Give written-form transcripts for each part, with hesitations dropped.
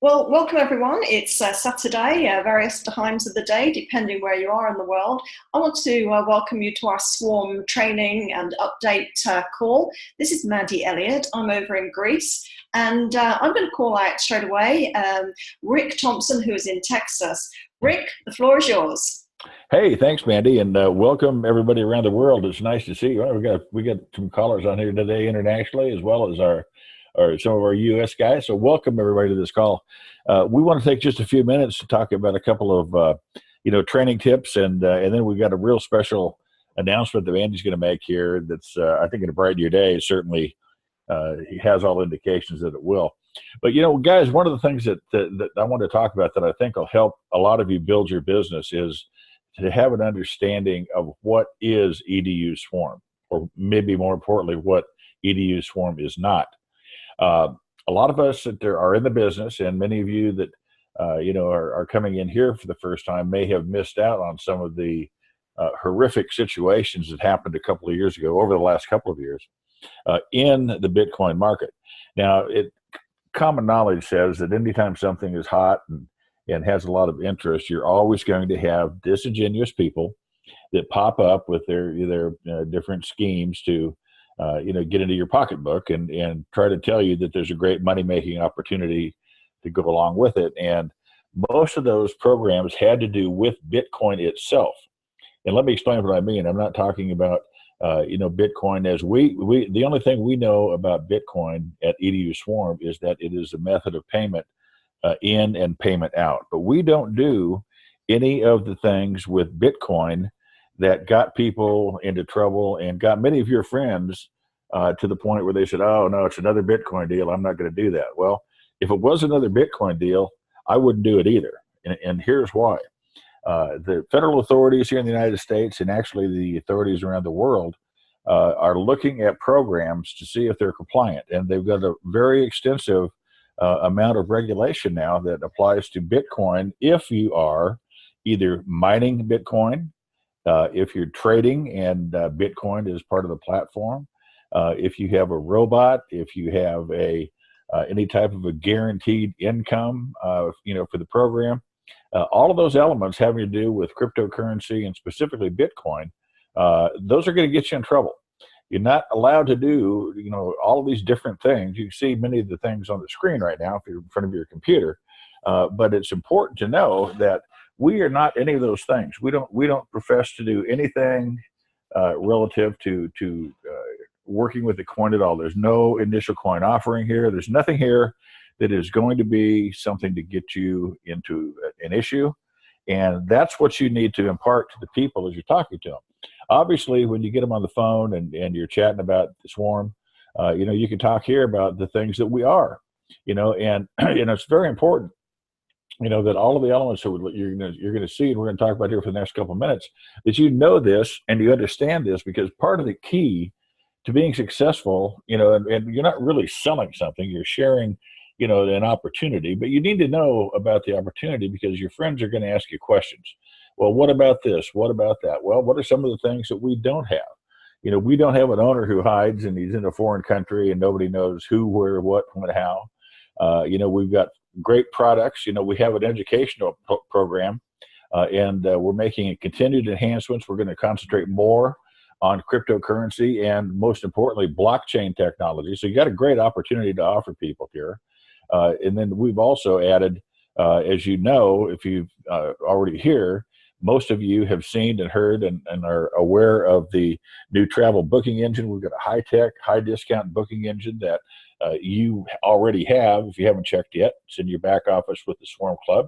Well, welcome everyone. It's Saturday, various times of the day, depending where you are in the world. I want to welcome you to our Swarm training and update call. This is Maddie Elliott. I'm over in Greece, and I'm going to call out straight away Rick Thompson, who is in Texas. Rick, the floor is yours. Hey, thanks, Mandy, and welcome everybody around the world. It's nice to see you. Well, we got some callers on here today internationally, as well as our some of our U.S. guys. So welcome everybody to this call. We want to take just a few minutes to talk about a couple of training tips, and then we've got a real special announcement that Andy's going to make here. That's I think going to brighten your day. Certainly, he has all indications that it will. But guys, one of the things that I want to talk about that I think will help a lot of you build your business is to have an understanding of what is EDU Swarm, or maybe more importantly, what EDU Swarm is not. A lot of us that are in the business, and many of you that are coming in here for the first time, may have missed out on some of the horrific situations that happened a couple of years ago, over the last couple of years, in the Bitcoin market. Now, common knowledge says that anytime something is hot and has a lot of interest, you're always going to have disingenuous people that pop up with their different schemes to get into your pocketbook and try to tell you that there's a great money-making opportunity to go along with it. And most of those programs had to do with Bitcoin itself. And let me explain what I mean. I'm not talking about Bitcoin as we the only thing we know about Bitcoin at EDU Swarm is that it is a method of payment in and payment out. But we don't do any of the things with Bitcoin that got people into trouble and got many of your friends to the point where they said, oh, no, it's another Bitcoin deal. I'm not going to do that. Well, if it was another Bitcoin deal, I wouldn't do it either. And here's why. The federal authorities here in the United States, and actually the authorities around the world, are looking at programs to see if they're compliant. And they've got a very extensive amount of regulation now that applies to Bitcoin if you are either mining Bitcoin, if you're trading and Bitcoin is part of the platform, if you have a robot, if you have any type of a guaranteed income, for the program, all of those elements having to do with cryptocurrency and specifically Bitcoin, those are going to get you in trouble. You're not allowed to do, all of these different things. You can see many of the things on the screen right now if you're in front of your computer. But it's important to know that we are not any of those things. We don't profess to do anything relative to working with the coin at all. There's no initial coin offering here. There's nothing here that is going to be something to get you into an issue. And that's what you need to impart to the people as you're talking to them. Obviously, when you get them on the phone and you're chatting about the Swarm, you can talk here about the things that we are, and it's very important, that all of the elements that you're going to see, and we're going to talk about here for the next couple of minutes, that you know this and you understand this, because part of the key to being successful, and you're not really selling something, you're sharing, an opportunity, but you need to know about the opportunity because your friends are going to ask you questions. Well, what about this? What about that? Well, what are some of the things that we don't have? We don't have an owner who hides and he's in a foreign country and nobody knows who, where, what, when, how. We've got great products. We have an educational program, and we're making continued enhancements. We're going to concentrate more on cryptocurrency and, most importantly, blockchain technology. So you got a great opportunity to offer people here. And then we've also added, as you know, if you've already here, most of you have seen and heard and are aware of the new travel booking engine. We've got a high-tech, high-discount booking engine that you already have. If you haven't checked yet, it's in your back office with the Swarm Club.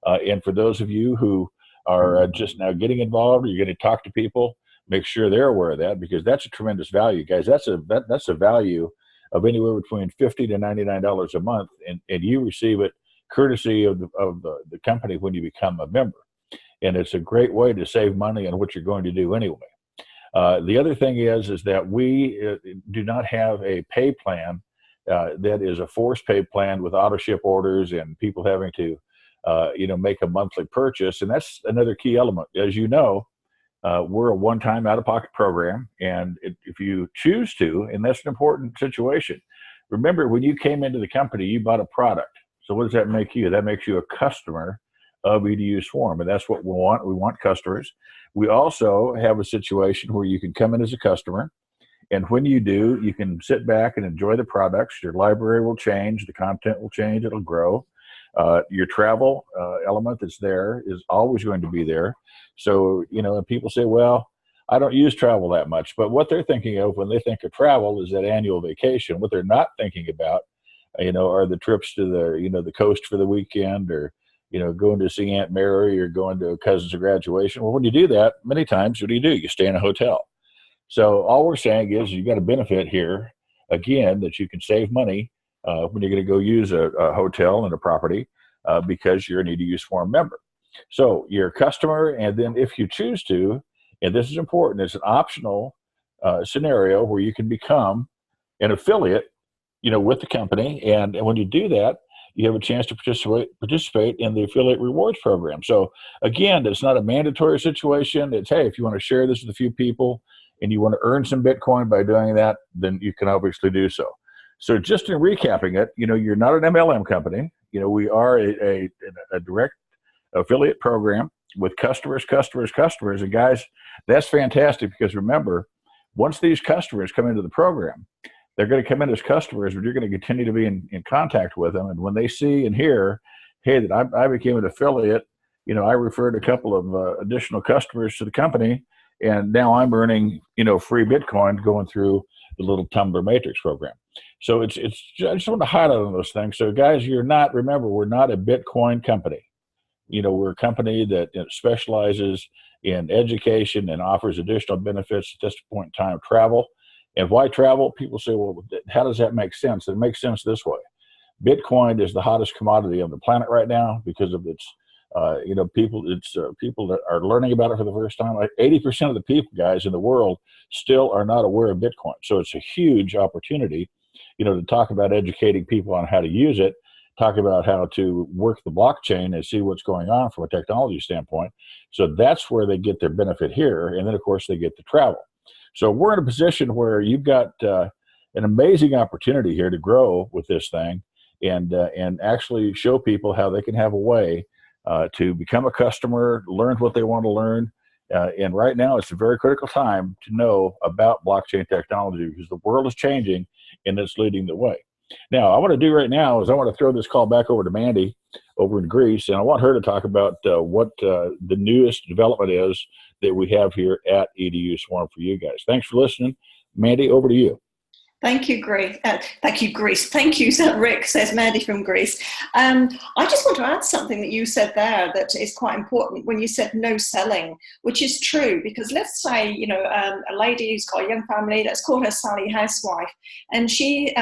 And for those of you who are just now getting involved, or you're going to talk to people, make sure they're aware of that, because that's a tremendous value, guys. That's a value of anywhere between $50 to $99 a month, and you receive it courtesy of the company when you become a member. And it's a great way to save money on what you're going to do anyway. The other thing is that we do not have a pay plan that is a forced pay plan with auto ship orders and people having to, make a monthly purchase. And that's another key element. As you know, we're a one-time out-of-pocket program. And if you choose to, and that's an important situation, remember when you came into the company, you bought a product. So what does that make you? That makes you a customer of EDU Swarm, and that's what we want. We want customers. We also have a situation where you can come in as a customer, and when you do, you can sit back and enjoy the products. Your library will change, the content will change, it'll grow. Your travel element that's there is always going to be there. So, and people say, well, I don't use travel that much. But what they're thinking of when they think of travel is that annual vacation. What they're not thinking about, are the trips to the coast for the weekend, or, going to see Aunt Mary, or going to a cousin's graduation. Well, when you do that, many times, what do? You stay in a hotel. So all we're saying is you've got a benefit here, again, that you can save money when you're going to go use a hotel and a property because you're an EDU Swarm member. So you're a customer, and then if you choose to, and this is important, it's an optional scenario where you can become an affiliate, with the company. And when you do that, you have a chance to participate in the affiliate rewards program. So again, it's not a mandatory situation. It's, hey, if you want to share this with a few people and you want to earn some Bitcoin by doing that, then you can obviously do so. So just in recapping it, you're not an MLM company. We are a direct affiliate program with customers. And guys, that's fantastic, because remember, once these customers come into the program, they're going to come in as customers, but you're going to continue to be in contact with them. And when they see and hear, hey, that I became an affiliate, I referred a couple of additional customers to the company, and now I'm earning, free Bitcoin going through the little Tumbler Matrix program. So I just want to highlight on those things. So guys, remember, we're not a Bitcoin company. We're a company that specializes in education and offers additional benefits at this point in time. Travel. And why travel? People say, well, how does that make sense? It makes sense this way. Bitcoin is the hottest commodity on the planet right now because of its, people that are learning about it for the first time. Like 80% of the people, guys, in the world still are not aware of Bitcoin. So it's a huge opportunity, to talk about educating people on how to use it, talk about how to work the blockchain and see what's going on from a technology standpoint. So that's where they get their benefit here. And then, of course, they get to travel. So we're in a position where you've got an amazing opportunity here to grow with this thing and actually show people how they can have a way to become a customer, learn what they want to learn. And right now, it's a very critical time to know about blockchain technology, because the world is changing and it's leading the way. Now, I want to do right now is I want to throw this call back over to Mandy over in Greece, and I want her to talk about what the newest development is that we have here at EDU Swarm for you guys. Thanks for listening. Mandy, over to you. Thank you, Greece. Thank you, Greece. Thank you, Rick, says Mandy from Greece. I just want to add something that you said there that is quite important when you said no selling, which is true, because let's say, a lady who's got a young family, let's call her Sally Housewife, and she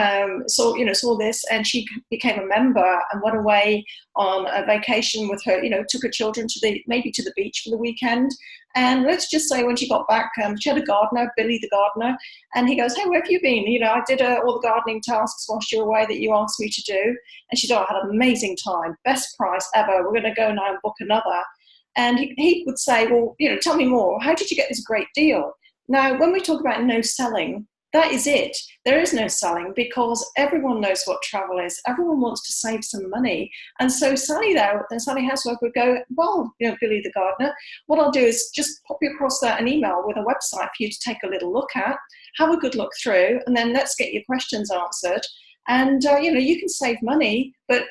saw this, and she became a member and went away on a vacation with her, took her children maybe to the beach for the weekend. And let's just say when she got back, she had a gardener, Billy the gardener, and he goes, hey, where have you been? I did all the gardening tasks whilst you were away that you asked me to do. And she said, I had an amazing time, best price ever. We're going to go now and book another. And he would say, well, tell me more. How did you get this great deal? Now, when we talk about no selling, that is it. There is no selling, because everyone knows what travel is. Everyone wants to save some money. And so Sally Housewife would go, well, Billy the gardener, what I'll do is just pop you across an email with a website for you to take a little look at, have a good look through, and then let's get your questions answered. And, you can save money, but,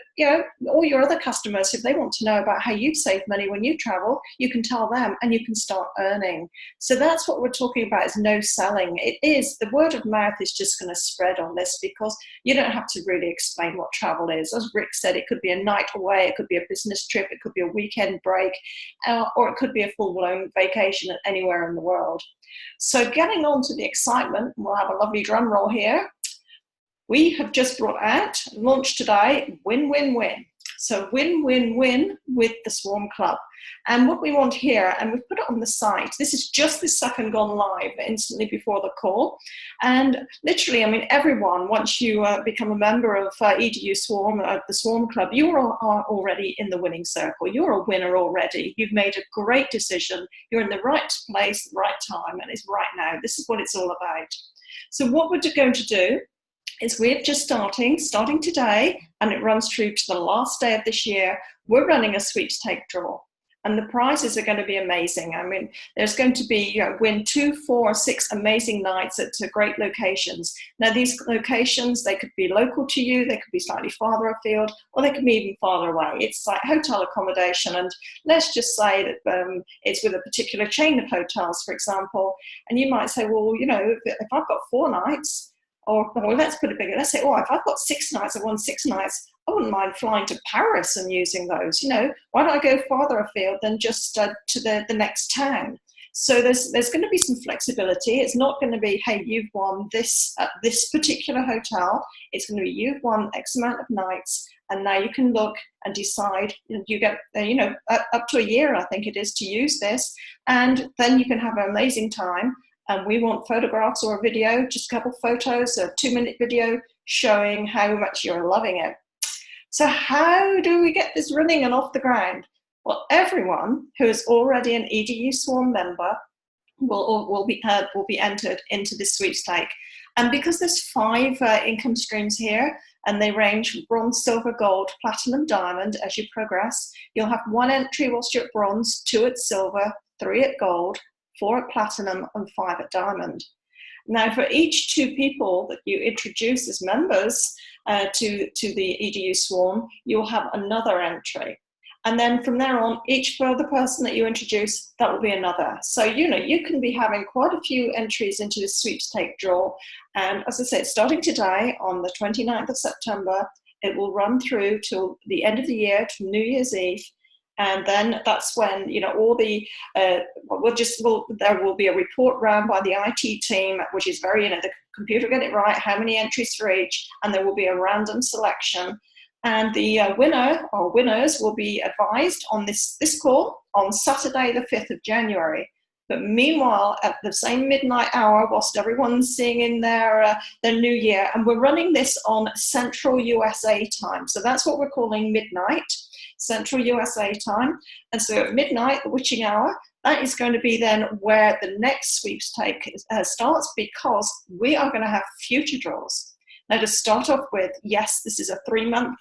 all your other customers, if they want to know about how you've saved money when you travel, you can tell them and you can start earning. So that's what we're talking about, is no selling. The word of mouth is just going to spread on this, because you don't have to really explain what travel is. As Rick said, it could be a night away, it could be a business trip, it could be a weekend break, or it could be a full-blown vacation anywhere in the world. So getting on to the excitement, we'll have a lovely drum roll here. We have just launched today, win-win-win. So win-win-win with the Swarm Club. And what we want here, and we've put it on the site, this is just this second gone live instantly before the call. And literally, everyone, once you become a member of EDU Swarm, the Swarm Club, you are already in the winning circle. You're a winner already. You've made a great decision. You're in the right place, the right time, and it's right now. This is what it's all about. So what we're going to do is we're just starting today, and it runs through to the last day of this year. We're running a sweepstake draw. And the prizes are going to be amazing. I mean, there's going to be, win 2, 4, or 6 amazing nights at great locations. Now, these locations, they could be local to you, they could be slightly farther afield, or they could be even farther away. It's like hotel accommodation. And let's just say that it's with a particular chain of hotels, for example. And you might say, well, if I've got 4 nights, or let's put it bigger, let's say, if I've got 6 nights, I want 6 nights, I wouldn't mind flying to Paris and using those. Why don't I go farther afield than just to the next town? So there's going to be some flexibility. It's not going to be, hey, you've won this at this particular hotel. It's going to be, you've won X amount of nights, and now you can look and decide. You get, up to a year, I think it is, to use this, and then you can have an amazing time. And we want photographs or a video, just a couple of photos, a 2-minute video showing how much you're loving it. So how do we get this running and off the ground? Well, everyone who is already an EDU Swarm member will be entered into this sweepstake. And because there's 5 income streams here, and they range from bronze, silver, gold, platinum, diamond, as you progress, you'll have 1 entry whilst you're at bronze, 2 at silver, 3 at gold, 4 at platinum, and 5 at diamond. Now, for each 2 people that you introduce as members to the EDU Swarm, you'll have another entry. And then from there on, each further person that you introduce, that will be another. So, you can be having quite a few entries into this sweepstake draw. And as I said, starting today on the 29th of September, it will run through till the end of the year, to New Year's Eve. And then that's when, all the, there will be a report run by the IT team, which is very, the computer get it right, how many entries for each, and there will be a random selection. And the winner or winners will be advised on this call on Saturday, the 5th of January. But meanwhile, at the same midnight hour, whilst everyone's seeing in their new year, and we're running this on Central USA time. So that's what we're calling midnight. Central USA time. And so at midnight, the witching hour, that is going to be then where the next sweepstake starts, because we are going to have future draws. Now, to start off with, yes, this is a 3-month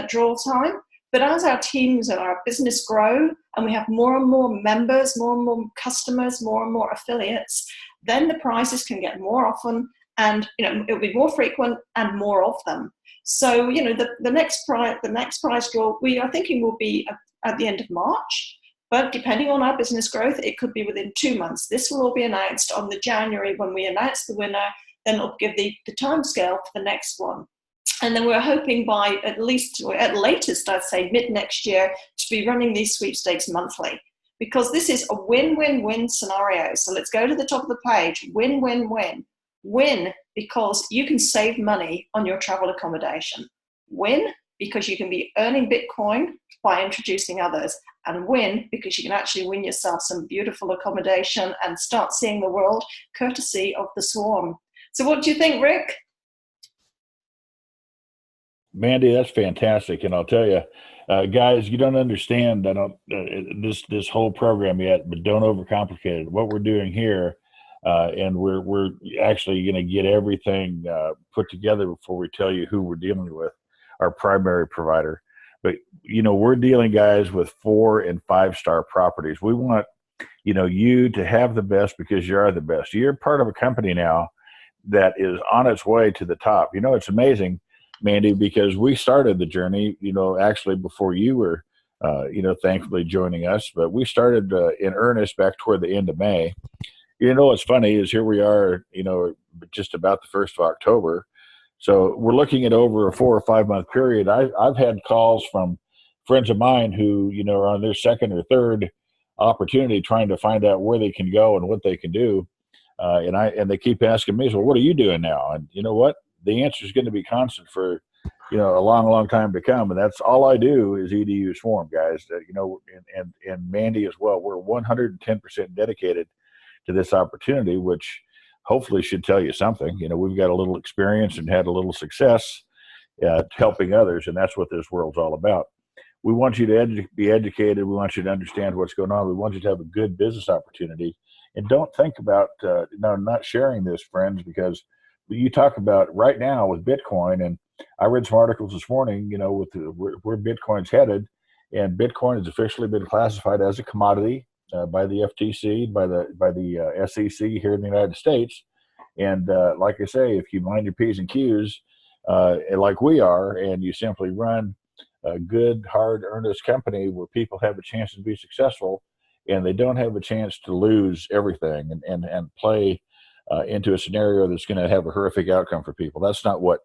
draw time, but as our teams and our business grow and we have more and more members, more and more customers, more and more affiliates, then the prizes can get more often, and it'll be more frequent and more of them. So, the next prize draw, we are thinking will be at the end of March, but depending on our business growth, it could be within 2 months. This will all be announced on the January when we announce the winner, then it'll give the timescale for the next one. And then we're hoping by at latest, I'd say mid next year, to be running these sweepstakes monthly, because this is a win-win-win scenario. So let's go to the top of the page, win-win-win. Win because you can save money on your travel accommodation. Win because you can be earning Bitcoin by introducing others. And win because you can actually win yourself some beautiful accommodation and start seeing the world courtesy of the Swarm. So what do you think, Rick? Mandy, that's fantastic. And I'll tell you, guys, you don't understand this whole program yet, but don't overcomplicate it. What we're doing here, and we're actually going to get everything put together before we tell you who we're dealing with, our primary provider. But, we're dealing, guys, with 4- and 5-star properties. We want, you to have the best because you are the best. You're part of a company now that is on its way to the top. It's amazing, Mandy, because we started the journey, actually before you were, thankfully joining us, but we started in earnest back toward the end of May. What's funny is here we are, just about the 1st of October. So we're looking at over a 4 or 5 month period. I've had calls from friends of mine who, are on their 2nd or 3rd opportunity trying to find out where they can go and what they can do. And they keep asking me, so what are you doing now? And you know what? The answer is going to be constant for, a long, long time to come. And that's all I do is EDU Swarm, guys. And Mandy as well. We're 110% dedicated to this opportunity, which hopefully should tell you something. We've got a little experience and had a little success helping others, and that's what this world's all about. We want you to be educated. We want you to understand what's going on. We want you to have a good business opportunity. And don't think about not sharing this, friends, because you talk about right now with Bitcoin, and I read some articles this morning, with where Bitcoin's headed, and Bitcoin has officially been classified as a commodity by the FTC, by the SEC here in the United States. And like I say, if you mind your P's and Q's, like we are, and you simply run a good, hard, earnest company where people have a chance to be successful, and they don't have a chance to lose everything and play into a scenario that's going to have a horrific outcome for people. That's not what,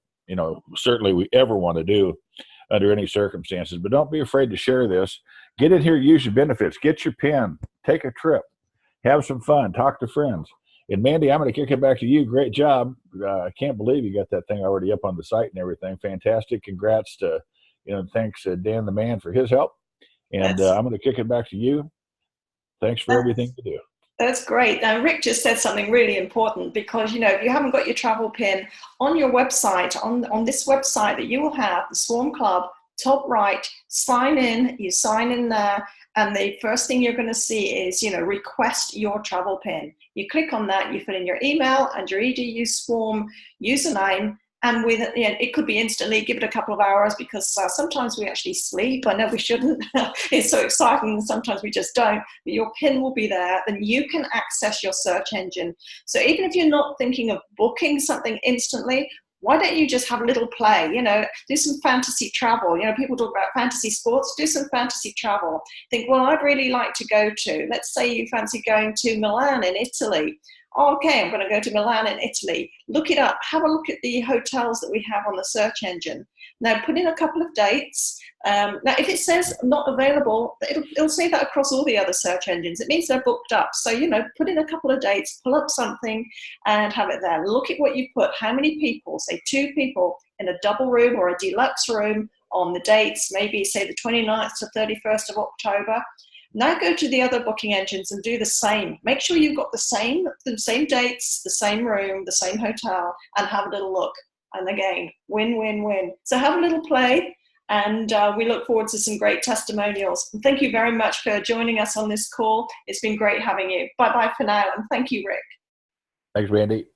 certainly we ever want to do under any circumstances. But don't be afraid to share this. Get in here, use your benefits, get your PIN, take a trip, have some fun, talk to friends. And Mandy, I'm going to kick it back to you. Great job. I can't believe you got that thing already up on the site and everything. Fantastic. Congrats to, thanks Dan the man for his help. And I'm going to kick it back to you. Thanks for everything you do. That's great. Now, Rick just said something really important, because, if you haven't got your travel pin on your website, on this website that you will have, the Swarm Club, top right, sign in, you sign in there, and the first thing you're going to see is, request your travel pin. You click on that, you fill in your email and your EDU Swarm username, and with it could be instantly. Give it a couple of hours, because sometimes we actually sleep. I know we shouldn't. It's so exciting, and sometimes we just don't. But your PIN will be there, then you can access your search engine. So even if you're not thinking of booking something instantly, why don't you just have a little play? Do some fantasy travel. People talk about fantasy sports. Do some fantasy travel. Think, well, I'd really like to go to, let's say you fancy going to Milan in Italy. Okay, I'm going to go to Milan in Italy. Look it up. Have a look at the hotels that we have on the search engine. Now, put in a couple of dates. Now, if it says not available, it'll say that across all the other search engines. It means they're booked up. So, put in a couple of dates, pull up something, and have it there. Look at what you put. How many people, say 2 people, in a double room or a deluxe room on the dates, maybe, say, the 29th to 31st of October. Now go to the other booking engines and do the same. Make sure you've got the same dates, the same room, the same hotel, and have a little look. And again, win, win, win. So have a little play, and we look forward to some great testimonials. And thank you very much for joining us on this call. It's been great having you. Bye-bye for now, and thank you, Rick. Thanks, Randy.